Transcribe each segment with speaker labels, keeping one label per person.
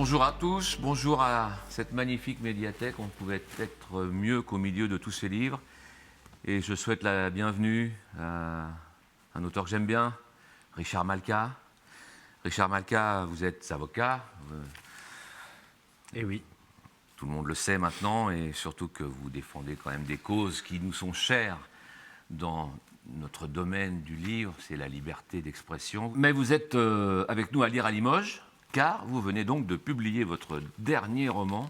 Speaker 1: Bonjour à tous, bonjour à cette magnifique médiathèque. On ne pouvait être mieux qu'au milieu de tous ces livres. Et je souhaite la bienvenue à un auteur que j'aime bien, Richard Malka. Richard Malka, vous êtes avocat.
Speaker 2: Eh oui.
Speaker 1: Tout le monde le sait maintenant, et surtout que vous défendez quand même des causes qui nous sont chères dans notre domaine du livre, c'est la liberté d'expression. Mais vous êtes avec nous à lire à Limoges, car vous venez donc de publier votre dernier roman,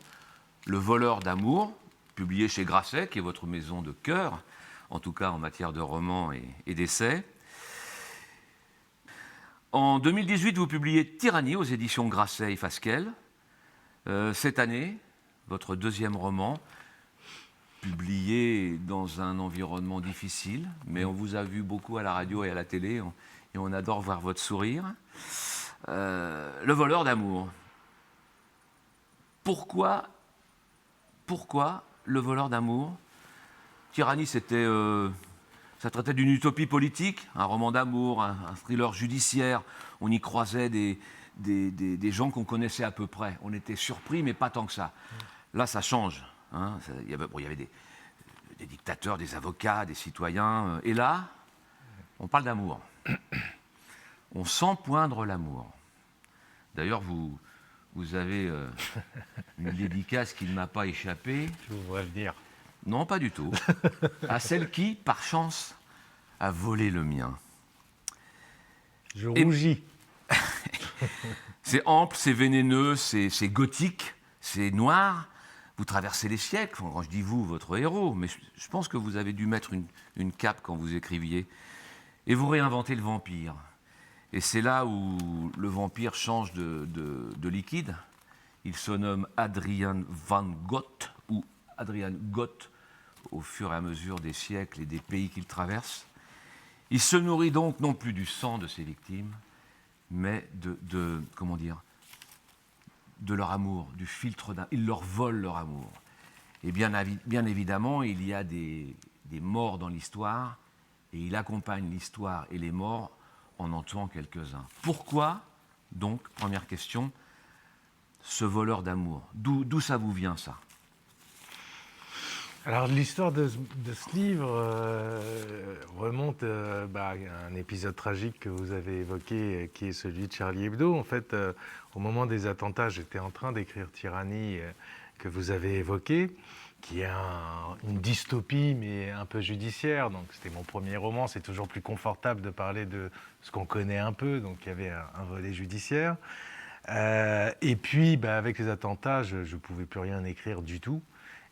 Speaker 1: Le voleur d'amour, publié chez Grasset, qui est votre maison de cœur, en tout cas en matière de romans et d'essais. En 2018, vous publiez Tyrannie aux éditions Grasset et Fasquelle. Cette année, votre deuxième roman, publié dans un environnement difficile, mais on vous a vu beaucoup à la radio et à la télé, et on adore voir votre sourire. Le voleur d'amour. Pourquoi le voleur d'amour? Tyrannie, ça traitait d'une utopie politique, un roman d'amour, un thriller judiciaire. On y croisait des gens qu'on connaissait à peu près. On était surpris, mais pas tant que ça. Là, ça change. Hein. Il y avait des dictateurs, des avocats, des citoyens. Et là, on parle d'amour. On sent poindre l'amour. D'ailleurs, vous avez une dédicace qui ne m'a pas échappé.
Speaker 2: Je vous vois venir.
Speaker 1: Non, pas du tout. À celle qui, par chance, a volé le mien.
Speaker 2: Je rougis.
Speaker 1: C'est ample, c'est vénéneux, c'est gothique, c'est noir. Vous traversez les siècles, quand je dis vous, votre héros, mais je pense que vous avez dû mettre une cape quand vous écriviez. Et vous réinventez le vampire. Et c'est là où le vampire change de liquide. Il se nomme Adrian van Gogh, ou Adrian Gott, au fur et à mesure des siècles et des pays qu'il traverse. Il se nourrit donc non plus du sang de ses victimes, mais de leur amour, du filtre d'un... Il leur vole leur amour. Et bien évidemment, il y a des morts dans l'histoire, et il accompagne l'histoire et les morts en tuant quelques-uns. Pourquoi, donc, première question, ce voleur d'amour? D'où ça vous vient, ça?
Speaker 2: Alors, l'histoire de ce livre remonte à un épisode tragique que vous avez évoqué, qui est celui de Charlie Hebdo. En fait, au moment des attentats, j'étais en train d'écrire Tyrannie, que vous avez évoqué, qui est une dystopie, mais un peu judiciaire. Donc, c'était mon premier roman. C'est toujours plus confortable de parler de ce qu'on connaît un peu. Donc, il y avait un volet judiciaire. Et puis, avec les attentats, je ne pouvais plus rien écrire du tout.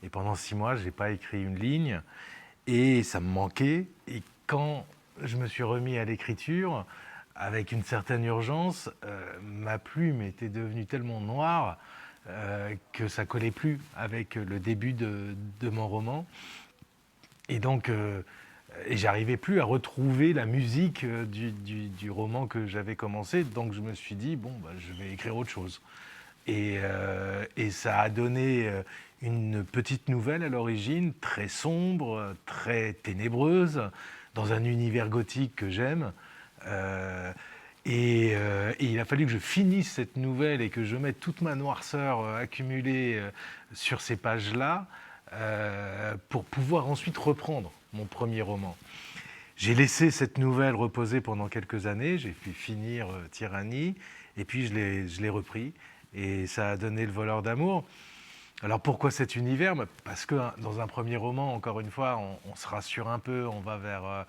Speaker 2: Et pendant 6 mois, je n'ai pas écrit une ligne. Et ça me manquait. Et quand je me suis remis à l'écriture, avec une certaine urgence, ma plume était devenue tellement noire que ça ne collait plus avec le début de mon roman. Et donc, j'arrivais plus à retrouver la musique du roman que j'avais commencé. Donc, je me suis dit, je vais écrire autre chose. Et ça a donné une petite nouvelle à l'origine, très sombre, très ténébreuse, dans un univers gothique que j'aime. Et il a fallu que je finisse cette nouvelle et que je mette toute ma noirceur accumulée sur ces pages-là pour pouvoir ensuite reprendre mon premier roman. J'ai laissé cette nouvelle reposer pendant quelques années, j'ai pu finir Tyrannie, et puis je l'ai repris, et ça a donné Le voleur d'amour. Alors pourquoi cet univers? Parce que dans un premier roman, encore une fois, on se rassure un peu, on va vers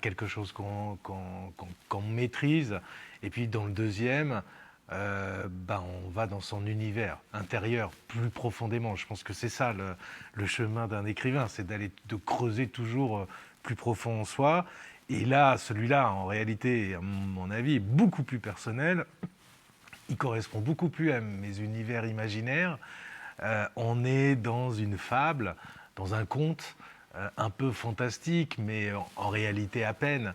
Speaker 2: quelque chose qu'on maîtrise. Et puis dans le deuxième, on va dans son univers intérieur plus profondément. Je pense que c'est ça le chemin d'un écrivain, c'est de creuser toujours plus profond en soi. Et là, celui-là, en réalité, à mon avis, est beaucoup plus personnel. Il correspond beaucoup plus à mes univers imaginaires. On est dans une fable, dans un conte un peu fantastique, mais en réalité à peine.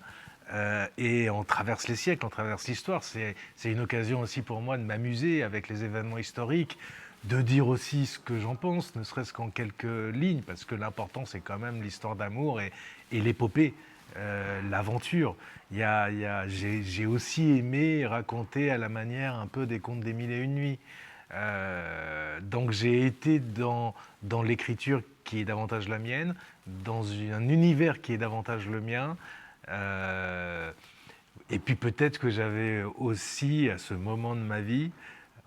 Speaker 2: Et on traverse les siècles, on traverse l'histoire. C'est une occasion aussi pour moi de m'amuser avec les événements historiques, de dire aussi ce que j'en pense, ne serait-ce qu'en quelques lignes, parce que l'important, c'est quand même l'histoire d'amour et l'épopée, l'aventure. J'ai aussi aimé raconter à la manière un peu des contes des Mille et Une Nuits. Donc j'ai été dans l'écriture qui est davantage la mienne, dans un univers qui est davantage le mien. Et puis peut-être que j'avais aussi, à ce moment de ma vie,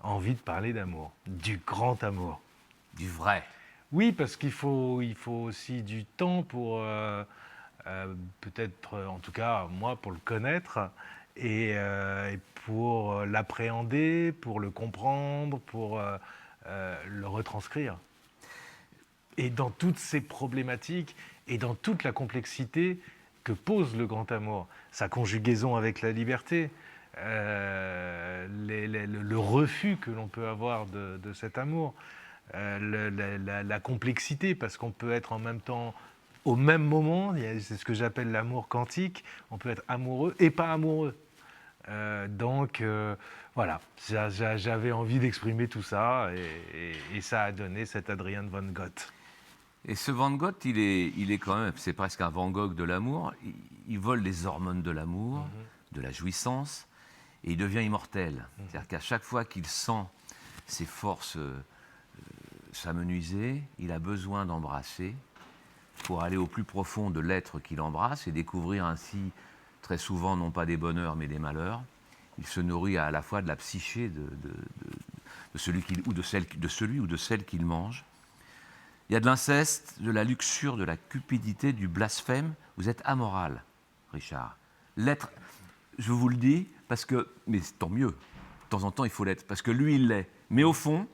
Speaker 2: envie de parler d'amour, du grand amour.
Speaker 1: Du vrai.
Speaker 2: Oui, parce qu'il faut aussi du temps pour, peut-être, en tout cas moi, pour le connaître et pour l'appréhender, pour le comprendre, pour le retranscrire. Et dans toutes ces problématiques et dans toute la complexité que pose le grand amour, sa conjugaison avec la liberté, le refus que l'on peut avoir de cet amour, la complexité, parce qu'on peut être en même temps, au même moment, c'est ce que j'appelle l'amour quantique, on peut être amoureux et pas amoureux. Donc voilà, j'avais envie d'exprimer tout ça et ça a donné cet Adrian Van Gogh.
Speaker 1: Et ce Van Gogh, il est quand même, c'est presque un Van Gogh de l'amour. Il vole les hormones de l'amour, de la jouissance, et il devient immortel. C'est-à-dire qu'à chaque fois qu'il sent ses forces s'amenuiser, il a besoin d'embrasser pour aller au plus profond de l'être qu'il embrasse et découvrir ainsi, très souvent, non pas des bonheurs, mais des malheurs. Il se nourrit à la fois de la psyché de celui ou de celle qu'il mange. Il y a de l'inceste, de la luxure, de la cupidité, du blasphème. Vous êtes amoral, Richard. L'être, je vous le dis, parce que, mais tant mieux, de temps en temps il faut l'être, parce que lui il l'est. Mais au fond,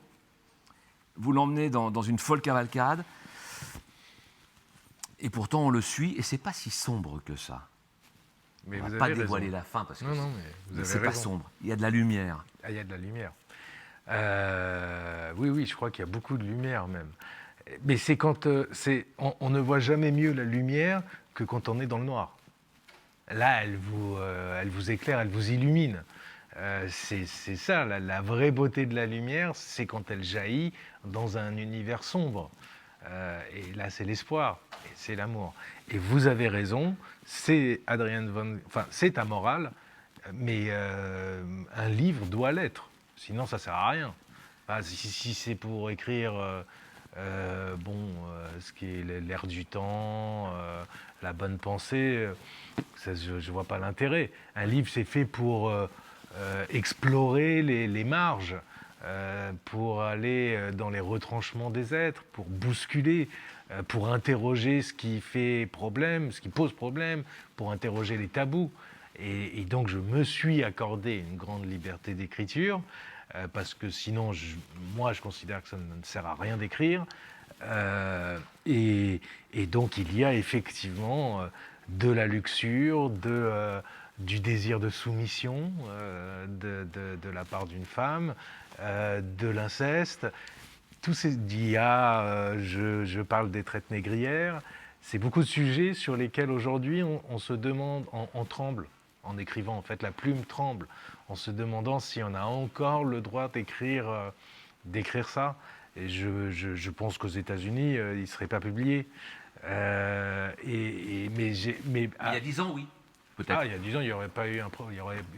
Speaker 1: vous l'emmenez dans une folle cavalcade, et pourtant on le suit, et c'est pas si sombre que ça.
Speaker 2: Mais
Speaker 1: on
Speaker 2: vous
Speaker 1: va pas
Speaker 2: avez
Speaker 1: dévoiler
Speaker 2: raison.
Speaker 1: la fin, parce que
Speaker 2: Non, mais vous avez
Speaker 1: c'est pas
Speaker 2: raison.
Speaker 1: sombre. Il y a de la lumière.
Speaker 2: Ah, il y a de la lumière. Oui, je crois qu'il y a beaucoup de lumière même. Mais c'est quand on ne voit jamais mieux la lumière que quand on est dans le noir. Là, elle vous éclaire, elle vous illumine. C'est ça, la vraie beauté de la lumière, c'est quand elle jaillit dans un univers sombre. Et là, c'est l'espoir, et c'est l'amour. Et vous avez raison, c'est c'est amoral, mais un livre doit l'être. Sinon, ça sert à rien. Si c'est pour écrire ce qui est l'air du temps, la bonne pensée, ça, je ne vois pas l'intérêt. Un livre, c'est fait pour explorer les marges, pour aller dans les retranchements des êtres, pour bousculer, pour interroger ce qui fait problème, ce qui pose problème, pour interroger les tabous. Et donc, je me suis accordé une grande liberté d'écriture, parce que sinon, moi, je considère que ça ne sert à rien d'écrire. Et donc, il y a effectivement de la luxure, du désir de soumission de la part d'une femme, de l'inceste. Je parle des traites négrières. C'est beaucoup de sujets sur lesquels aujourd'hui on se demande, on tremble en écrivant, en fait, la plume tremble, en se demandant si on a encore le droit d'écrire ça. Et je pense qu'aux États-Unis, il ne serait pas publié.
Speaker 1: Il y a 10 ans, oui. Peut-être.
Speaker 2: Il y a 10 ans, il n'y aurait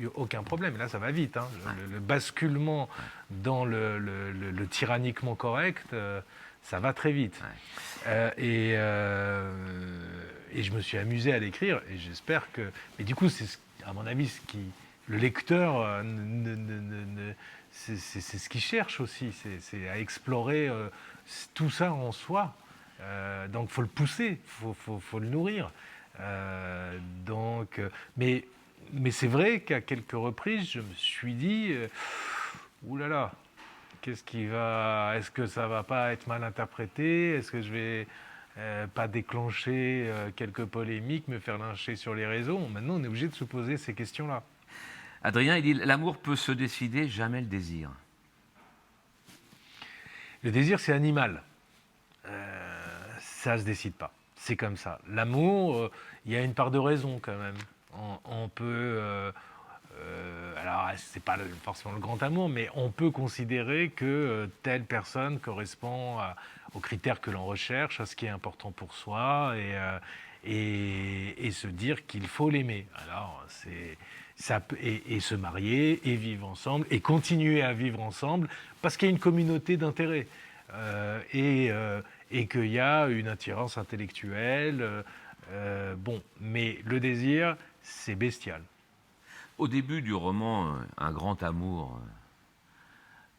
Speaker 2: eu aucun problème. Là, ça va vite. Hein. Le basculement dans le tyranniquement correct, ça va très vite. Et je me suis amusé à l'écrire, et j'espère que... Mais du coup, c'est, à mon avis, le lecteur, c'est ce qu'il cherche aussi, c'est à explorer tout ça en soi. Donc, il faut le pousser, faut le nourrir. Mais c'est vrai qu'à quelques reprises, je me suis dit, oulala, est-ce que ça va pas être mal interprété? Est-ce que je vais pas déclencher quelques polémiques, me faire lyncher sur les réseaux? Maintenant, on est obligé de se poser ces questions-là.
Speaker 1: Adrien, il dit, l'amour peut se décider, jamais le désir.
Speaker 2: Le désir, c'est animal. Ça ne se décide pas. C'est comme ça. L'amour, il y a une part de raison quand même. On peut... alors, c'est pas forcément le grand amour, mais on peut considérer que telle personne correspond aux critères que l'on recherche, à ce qui est important pour soi, et se dire qu'il faut l'aimer. Alors, et se marier, et vivre ensemble, et continuer à vivre ensemble, parce qu'il y a une communauté d'intérêts, et qu'il y a une attirance intellectuelle. Bon, mais le désir, c'est bestial.
Speaker 1: Au début du roman, un grand amour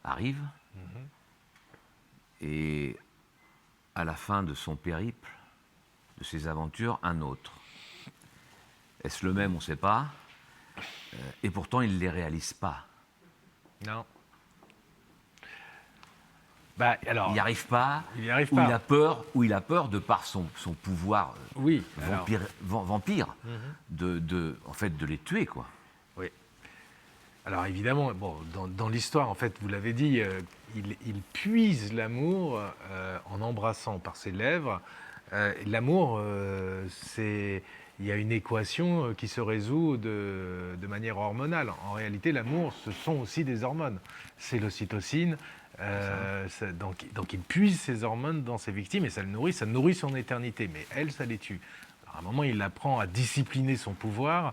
Speaker 1: arrive, et à la fin de son périple, de ses aventures, un autre. Est-ce le même? On ne sait pas. Et pourtant, il ne les réalise pas.
Speaker 2: Non. Bah, alors,
Speaker 1: Il n'y arrive pas,
Speaker 2: il n'y arrive
Speaker 1: ou
Speaker 2: pas.
Speaker 1: il a peur de par son pouvoir
Speaker 2: Oui.
Speaker 1: vampire, en fait, de les tuer, quoi.
Speaker 2: Oui. Alors évidemment, bon, dans l'histoire, en fait, vous l'avez dit, il puise l'amour en embrassant par ses lèvres. L'amour, il y a une équation qui se résout de manière hormonale. En réalité, l'amour, ce sont aussi des hormones. C'est l'ocytocine. Donc il puise ses hormones dans ses victimes et ça nourrit son éternité. Mais elle, ça les tue. Alors, à un moment, il apprend à discipliner son pouvoir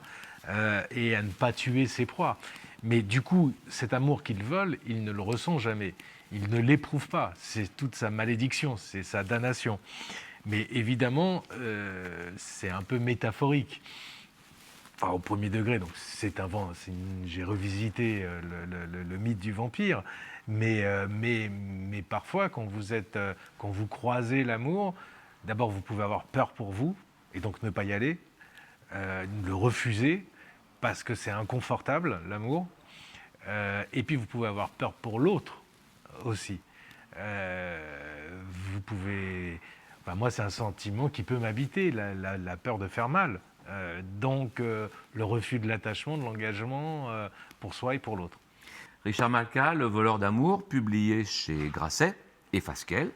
Speaker 2: et à ne pas tuer ses proies. Mais du coup, cet amour qu'il vole, il ne le ressent jamais. Il ne l'éprouve pas. C'est toute sa malédiction, c'est sa damnation. Mais évidemment, c'est un peu métaphorique. Enfin, au premier degré, donc j'ai revisité le mythe du vampire. Mais parfois, quand vous croisez l'amour, d'abord, vous pouvez avoir peur pour vous, et donc ne pas y aller, le refuser, parce que c'est inconfortable, l'amour. Et puis, vous pouvez avoir peur pour l'autre aussi. Vous pouvez... Enfin, moi, c'est un sentiment qui peut m'habiter, la peur de faire mal. Donc, le refus de l'attachement, de l'engagement pour soi et pour l'autre.
Speaker 1: Richard Malka, Le voleur d'amour, publié chez Grasset et Fasquelle,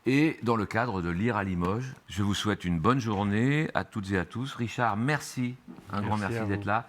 Speaker 1: et dans le cadre de Lire à Limoges. Je vous souhaite une bonne journée à toutes et à tous. Richard, merci, un grand merci d'être là.